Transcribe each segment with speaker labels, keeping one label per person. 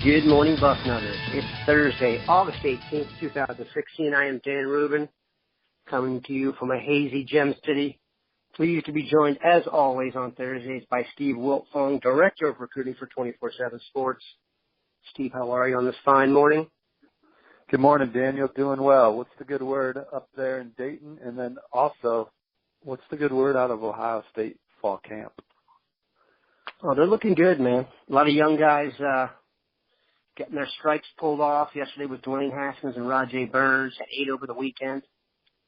Speaker 1: Good morning, Bucknutters. It's Thursday, August 18th, 2016. I am Dan Rubin, coming to you from a hazy Gem City. Pleased to be joined, as always, on Thursdays by Steve Wiltfong, Director of Recruiting for 24/7 Sports. Steve, how are you on this fine morning?
Speaker 2: Good morning, Daniel. Doing well. What's the good word up there in Dayton? And then also, what's the good word out of Ohio State fall camp?
Speaker 1: Oh, they're looking good, man. A lot of young guys getting their stripes pulled off. Yesterday was Dwayne Haskins and Rajay Burns. Had 8 over the weekend.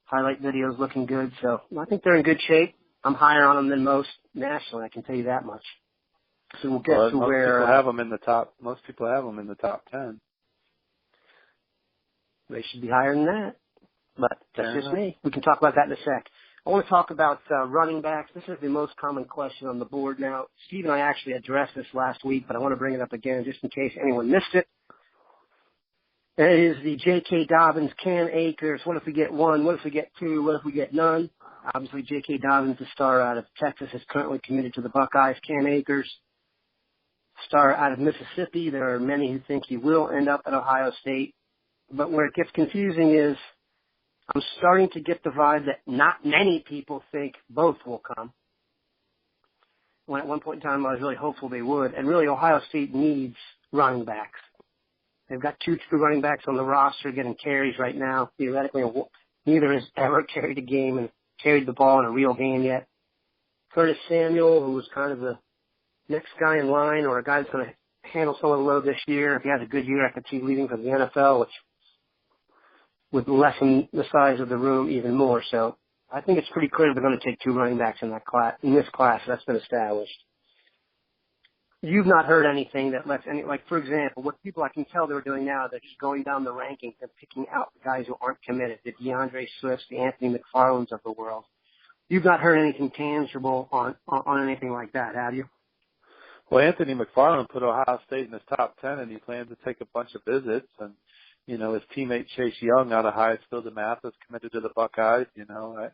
Speaker 1: Highlight videos looking good. So I think they're in good shape. I'm higher on them than most nationally, I can tell you that much. So we'll get to where...
Speaker 2: Most people have them in the top 10.
Speaker 1: They should be higher than that. But that's just me. We can talk about that in a sec. I want to talk about running backs. This is the most common question on the board now. Steve and I actually addressed this last week, but I want to bring it up again just in case anyone missed it. It is the J.K. Dobbins, Cam Akers. What if we get one? What if we get two? What if we get none? Obviously, J.K. Dobbins, the star out of Texas, is currently committed to the Buckeyes. Cam Akers, star out of Mississippi. There are many who think he will end up at Ohio State. But where it gets confusing is I'm starting to get the vibe that not many people think both will come. When at one point in time I was really hopeful they would. And really Ohio State needs running backs. They've got two true running backs on the roster getting carries right now. Theoretically, neither has ever carried a game and carried the ball in a real game yet. Curtis Samuel, who was kind of the next guy in line or a guy that's going to handle some of the load this year. If he has a good year, I could see leaving for the NFL, which would lessen the size of the room even more. So I think it's pretty clear they're going to take two running backs in this class. That's been established. You've not heard anything that lets any, like, for example, what people I can tell they're doing now, they're just going down the rankings and picking out the guys who aren't committed, the DeAndre Swifts, the Anthony McFarlands of the world. You've not heard anything tangible on anything like that, have you?
Speaker 2: Well, Anthony McFarland put Ohio State in his top 10, and he plans to take a bunch of visits. And, you know, his teammate Chase Young out of Hyattsville, DeMatha, committed to the Buckeyes. You know,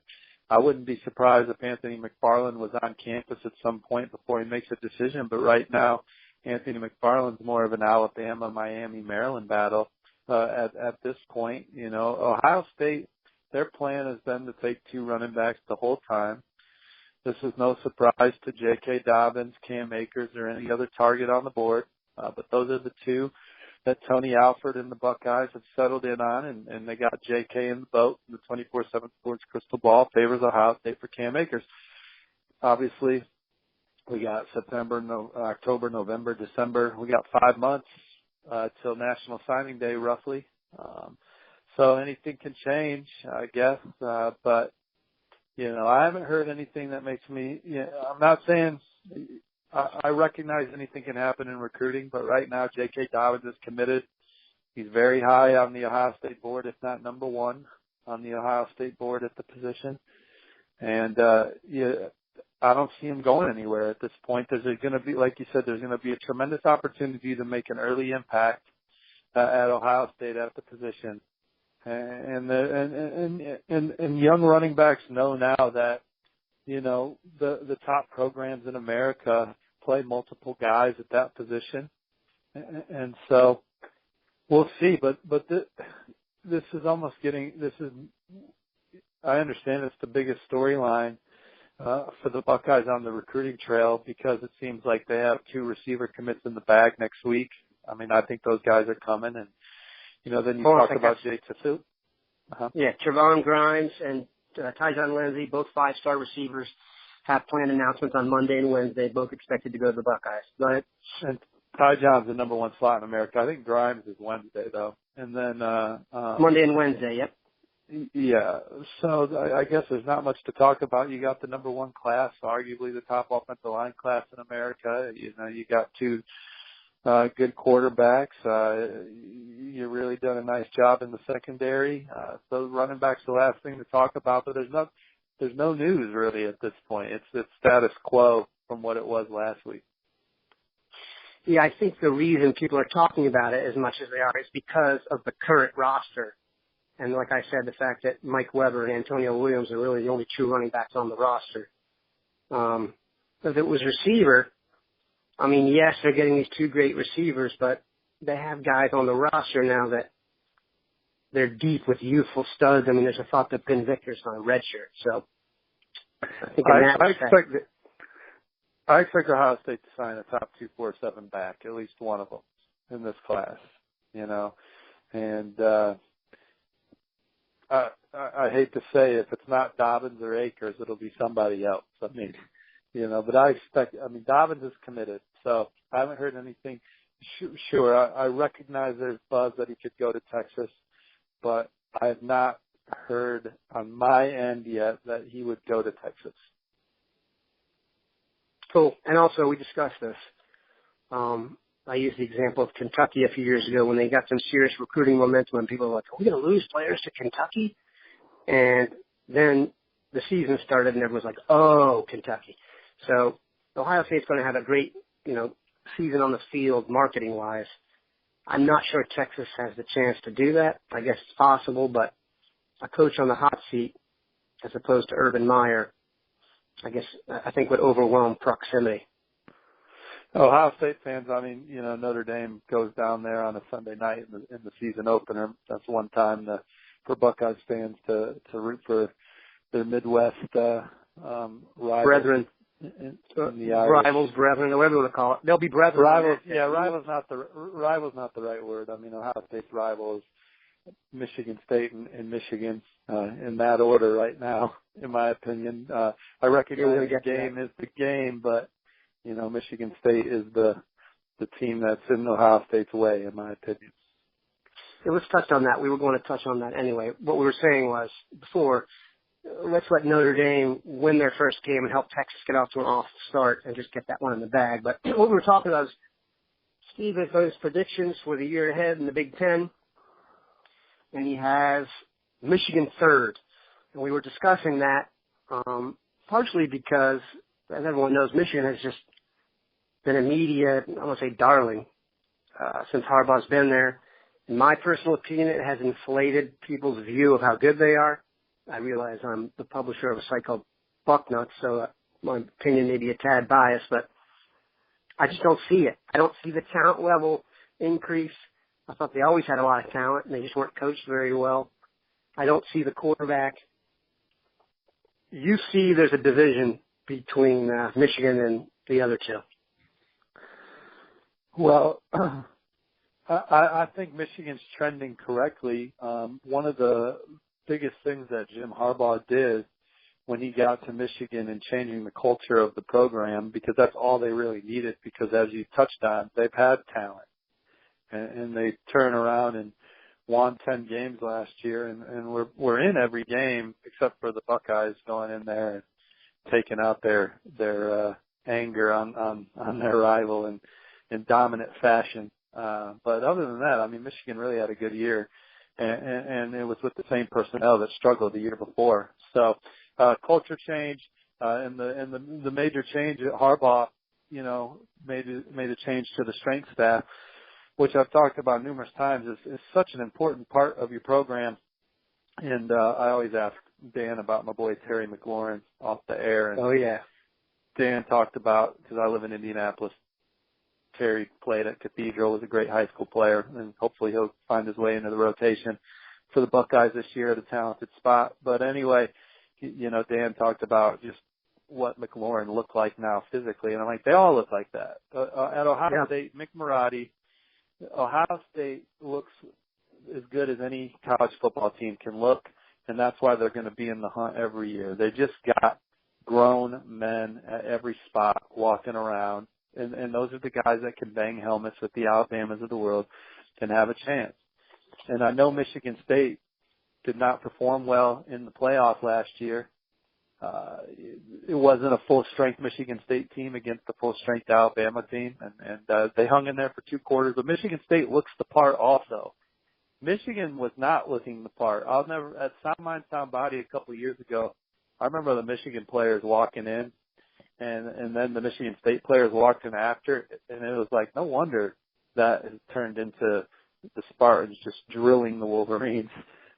Speaker 2: I wouldn't be surprised if Anthony McFarland was on campus at some point before he makes a decision. But right now, Anthony McFarland's more of an Alabama, Miami, Maryland battle at this point. You know, Ohio State, their plan has been to take two running backs the whole time. This is no surprise to J.K. Dobbins, Cam Akers, or any other target on the board. But those are the two that Tony Alford and the Buckeyes have settled in on, and they got J.K. in the boat. The 24/7 Sports crystal ball favors Ohio State for Cam Akers. Obviously, we got October, November, December. We got 5 months till National Signing Day, roughly. So anything can change, I guess. But, you know, I haven't heard anything that makes me, I'm not saying I recognize anything can happen in recruiting, but right now J.K. Dobbins is committed. He's very high on the Ohio State board, if not number one on the Ohio State board at the position. And I don't see him going anywhere at this point. There's going to be, like you said, there's going to be a tremendous opportunity to make an early impact at Ohio State at the position. And young running backs know now that, you know, the top programs in America play multiple guys at that position. And so we'll see. But this is almost I understand it's the biggest storyline for the Buckeyes on the recruiting trail, because it seems like they have two receiver commits in the bag next week. I mean, I think those guys are coming. And, you know, then you talk about Jay Tafu.
Speaker 1: Yeah, Trevon Grimes and Tyjon Lindsey, both 5-star receivers, have planned announcements on Monday and Wednesday, both expected to go to the Buckeyes. Go ahead.
Speaker 2: And Tyjon's the number one slot in America. I think Grimes is Wednesday, though. And then
Speaker 1: Monday and Wednesday, yep.
Speaker 2: Yeah. So I guess there's not much to talk about. You got the number one class, arguably the top offensive line class in America. You know, you got two good quarterbacks. You've really done a nice job in the secondary. So running back's the last thing to talk about, but there's no news really at this point. It's status quo from what it was last week.
Speaker 1: Yeah, I think the reason people are talking about it as much as they are is because of the current roster. And like I said, the fact that Mike Weber and Antonio Williams are really the only two running backs on the roster. If it was receiver, I mean, yes, they're getting these two great receivers, but they have guys on the roster now that they're deep with youthful studs. I mean, there's a thought that Ben Victor's on a red shirt. So I think
Speaker 2: I expect Ohio State to sign a top 247 back, at least one of them in this class, you know. And I hate to say if it's not Dobbins or Akers, it'll be somebody else. I mean, you know, but Dobbins is committed, so I haven't heard anything. Sure, I recognize there's buzz that he could go to Texas, but I have not heard on my end yet that he would go to Texas.
Speaker 1: Cool. And also, we discussed this. I used the example of Kentucky a few years ago when they got some serious recruiting momentum, and people were like, are we going to lose players to Kentucky? And then the season started, and everyone was like, oh, Kentucky. So Ohio State's going to have a great, you know, season on the field marketing-wise. I'm not sure Texas has the chance to do that. I guess it's possible, but a coach on the hot seat as opposed to Urban Meyer, I think would overwhelm proximity.
Speaker 2: Ohio State fans, I mean, you know, Notre Dame goes down there on a Sunday night in the season opener. That's one time for Buckeyes fans to root for their Midwest rivals.
Speaker 1: Brethren.
Speaker 2: In the Irish.
Speaker 1: Rivals, brethren, whatever you want to call it. They'll be brethren.
Speaker 2: Rivals, yeah, rival's not the right word. I mean, Ohio State's rival is Michigan State and Michigan in that order right now, in my opinion. I recognize the game is the game, but you know, Michigan State is the team that's in Ohio State's way, in my opinion.
Speaker 1: Yeah, let's touch on that. We were going to touch on that anyway. What we were saying was before, let's let Notre Dame win their first game and help Texas get off to an awful start and just get that one in the bag. But what we were talking about is Steve has those predictions for the year ahead in the Big Ten, and he has Michigan third. And we were discussing that partially because, as everyone knows, Michigan has just been a media, I want to say darling, since Harbaugh's been there. In my personal opinion, it has inflated people's view of how good they are. I realize I'm the publisher of a site called Bucknuts, so my opinion may be a tad biased, but I just don't see it. I don't see the talent level increase. I thought they always had a lot of talent, and they just weren't coached very well. I don't see the quarterback. You see there's a division between Michigan and the other two.
Speaker 2: Well, I think Michigan's trending correctly. One of the biggest things that Jim Harbaugh did when he got to Michigan and changing the culture of the program, because that's all they really needed, because as you touched on, they've had talent. And they turn around and won 10 games last year, and we're in every game except for the Buckeyes going in there and taking out their anger on their rival in dominant fashion. But other than that, I mean, Michigan really had a good year, and it was with the same personnel that struggled the year before. So culture change, and the major change at Harbaugh, you know, made a change to the strength staff, which I've talked about numerous times, is such an important part of your program. And I always ask Dan about my boy Terry McLaurin off the air. And
Speaker 1: oh, yeah.
Speaker 2: Dan talked about, because I live in Indianapolis, Terry played at Cathedral, was a great high school player, and hopefully he'll find his way into the rotation for the Buckeyes this year at a talented spot. But anyway, you know, Dan talked about just what McLaurin looked like now physically, and I'm like, they all look like that. At Ohio State, Mick Marotti, Ohio State looks as good as any college football team can look, and that's why they're going to be in the hunt every year. They just got grown men at every spot walking around, and those are the guys that can bang helmets with the Alabamas of the world and have a chance. And I know Michigan State did not perform well in the playoff last year. It wasn't a full-strength Michigan State team against the full-strength Alabama team, and they hung in there for 2 quarters. But Michigan State looks the part also. Michigan was not looking the part. At Sound Mind, Sound Body a couple of years ago, I remember the Michigan players walking in, and then the Michigan State players walked in after, and it was like, no wonder that has turned into the Spartans just drilling the Wolverines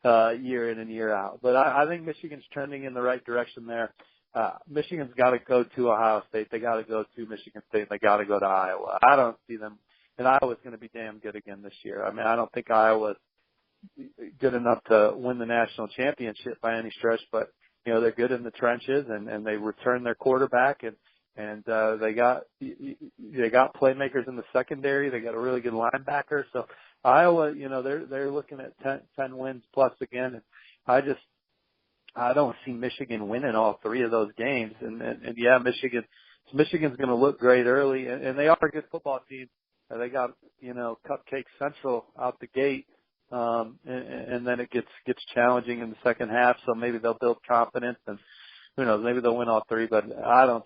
Speaker 2: year in and year out. But I think Michigan's trending in the right direction there. Michigan's got to go to Ohio State. They got to go to Michigan State. They got to go to Iowa. I don't see them and Iowa's going to be damn good again this year. I mean, I don't think Iowa's good enough to win the national championship by any stretch, but they're good in the trenches, and they return their quarterback, and they got playmakers in the secondary. They got a really good linebacker. So Iowa, they're looking at 10 wins plus again. And I don't see Michigan winning all three of those games. And yeah, Michigan's going to look great early, and they are a good football team. They got, Cupcake Central out the gate. And then it gets challenging in the second half. So maybe they'll build confidence, and who knows, maybe they'll win all three, but I don't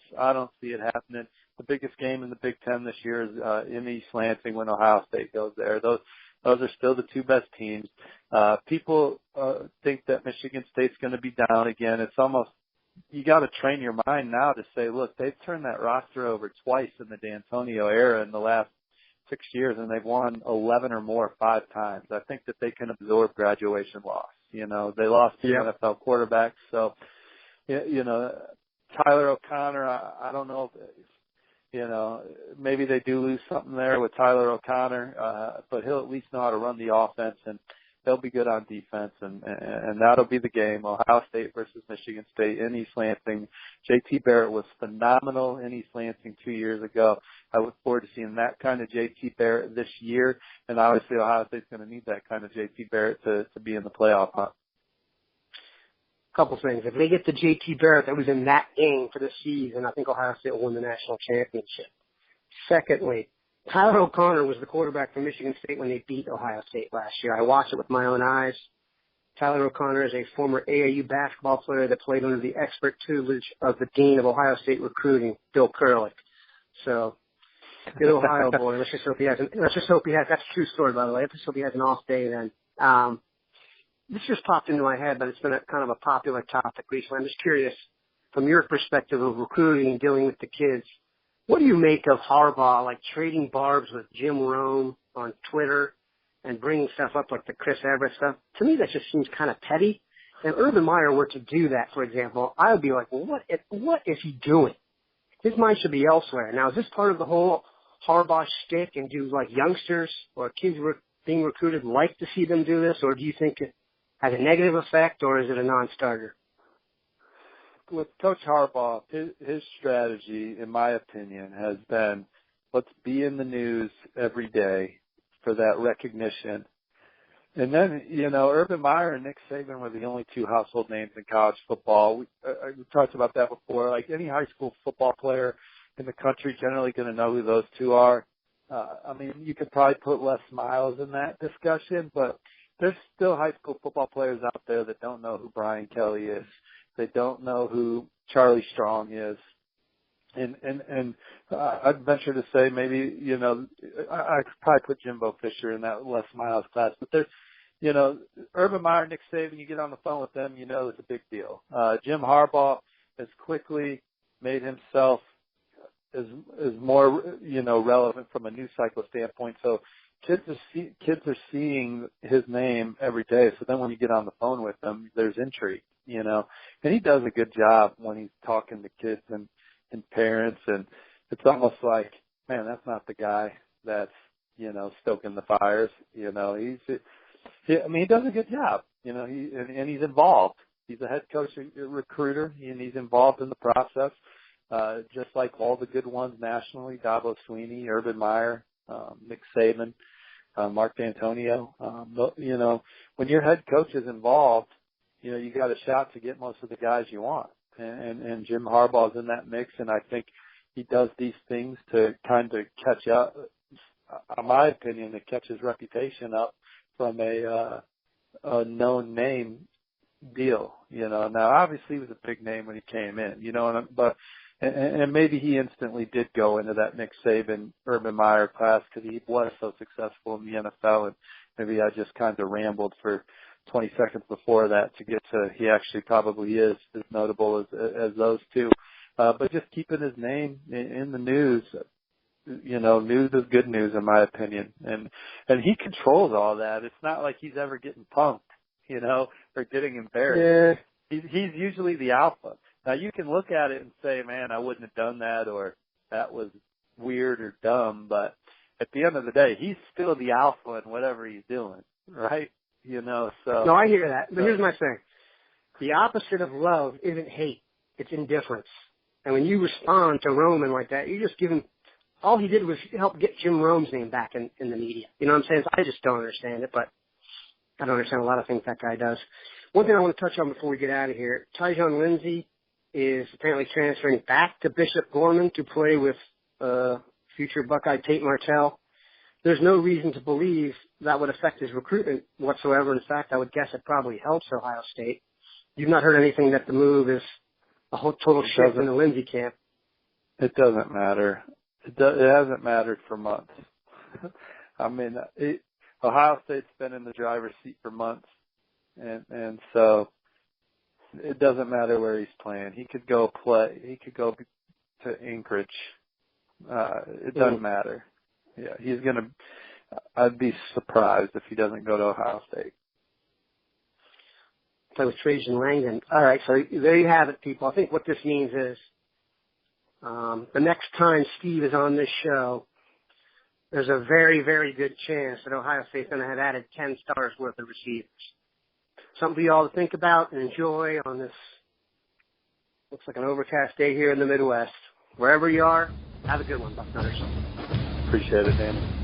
Speaker 2: see it happening. The biggest game in the Big Ten this year is in East Lansing when Ohio State goes there. Those are still the two best teams. People think that Michigan State's going to be down again. It's almost, you got to train your mind now to say, look, they've turned that roster over twice in the D'Antonio era in the last 6 years, and they've won 11 or more 5 times. I think that they can absorb graduation loss. They lost 2 NFL quarterbacks, so Tyler O'Connor, I don't know if, maybe they do lose something there with Tyler O'Connor, but he'll at least know how to run the offense, and they'll be good on defense, and that'll be the game. Ohio State versus Michigan State in East Lansing. J.T. Barrett was phenomenal in East Lansing 2 years ago. I look forward to seeing that kind of J.T. Barrett this year, and obviously Ohio State's going to need that kind of J.T. Barrett to be in the playoff hunt.
Speaker 1: Couple things. If they get the J.T. Barrett that was in that game for the season, I think Ohio State will win the national championship. Secondly, Tyler O'Connor was the quarterback for Michigan State when they beat Ohio State last year. I watched it with my own eyes. Tyler O'Connor is a former AAU basketball player that played under the expert tutelage of the dean of Ohio State recruiting, Bill Kurlick. So, good Ohio boy. Let's just hope he has. That's a true story, by the way. Let's just hope he has an off day then. This just popped into my head, but it's been kind of a popular topic recently. I'm just curious, from your perspective of recruiting and dealing with the kids, what do you make of Harbaugh, like trading barbs with Jim Rome on Twitter and bringing stuff up like the Chris Everett stuff? To me, that just seems kind of petty. If Urban Meyer were to do that, for example, I would be like, well, what is he doing? His mind should be elsewhere. Now, is this part of the whole Harbaugh shtick, and do like youngsters or kids being recruited like to see them do this, or do you think it has a negative effect, or is it a non-starter?
Speaker 2: With Coach Harbaugh, his strategy, in my opinion, has been, let's be in the news every day for that recognition. And then, Urban Meyer and Nick Saban were the only 2 household names in college football. We talked about that before. Like any high school football player in the country, generally going to know who those 2 are. I mean, you could probably put Les Miles in that discussion, but there's still high school football players out there that don't know who Brian Kelly is. They don't know who Charlie Strong is. And I'd venture to say maybe, I could probably put Jimbo Fisher in that Les Miles class. But there's, Urban Meyer, Nick Saban, you get on the phone with them, it's a big deal. Jim Harbaugh has quickly made himself as more, relevant from a news cycle standpoint. So kids are seeing his name every day. So then when you get on the phone with them, there's intrigue, and he does a good job when he's talking to kids and parents. And it's almost like, man, that's not the guy that's, stoking the fires. He does a good job, and he's involved. He's a head coach, a recruiter, and he's involved in the process. Just like all the good ones nationally, Dabo Swinney, Urban Meyer, Nick Saban, Mark D'Antonio. When your head coach is involved, you got a shot to get most of the guys you want. And Jim Harbaugh's in that mix, and I think he does these things to kind of catch up, in my opinion, to catch his reputation up from a known name deal. Now obviously he was a big name when he came in, and maybe he instantly did go into that Nick Saban, Urban Meyer class because he was so successful in the NFL, and maybe I just kind of rambled for 20 seconds before that to get to he actually probably is as notable as those 2. But just keeping his name in the news, news is good news in my opinion. And he controls all that. It's not like he's ever getting punked, or getting embarrassed. Yeah. He's usually the alpha. Now you can look at it and say, man, I wouldn't have done that, or that was weird or dumb, but at the end of the day, he's still the alpha in whatever he's doing, right? You know, so.
Speaker 1: No, I hear that. But here's my thing. The opposite of love isn't hate. It's indifference. And when you respond to Roman like that, you just give him, all he did was help get Jim Rome's name back in the media. You know what I'm saying? So I just don't understand it, but I don't understand a lot of things that guy does. One thing I want to touch on before we get out of here, Tyjon Lindsey is apparently transferring back to Bishop Gorman to play with future Buckeye Tate Martell. There's no reason to believe that would affect his recruitment whatsoever. In fact, I would guess it probably helps Ohio State. You've not heard anything that the move is a whole total shift in the Lindsey camp.
Speaker 2: It doesn't matter. It hasn't mattered for months. I mean, Ohio State's been in the driver's seat for months, and so it doesn't matter where he's playing. He could go play. He could go to Anchorage. It doesn't matter. Yeah, he's gonna. I'd be surprised if he doesn't go to Ohio State.
Speaker 1: Play with Trajan Langdon. All right, so there you have it, people. I think what this means is the next time Steve is on this show, there's a very, very good chance that Ohio State's going to have added 10 stars worth of receivers. Something for you all to think about and enjoy on this, looks like an overcast day here in the Midwest. Wherever you are, have a good one, Bucknutters.
Speaker 2: Appreciate it, Danny.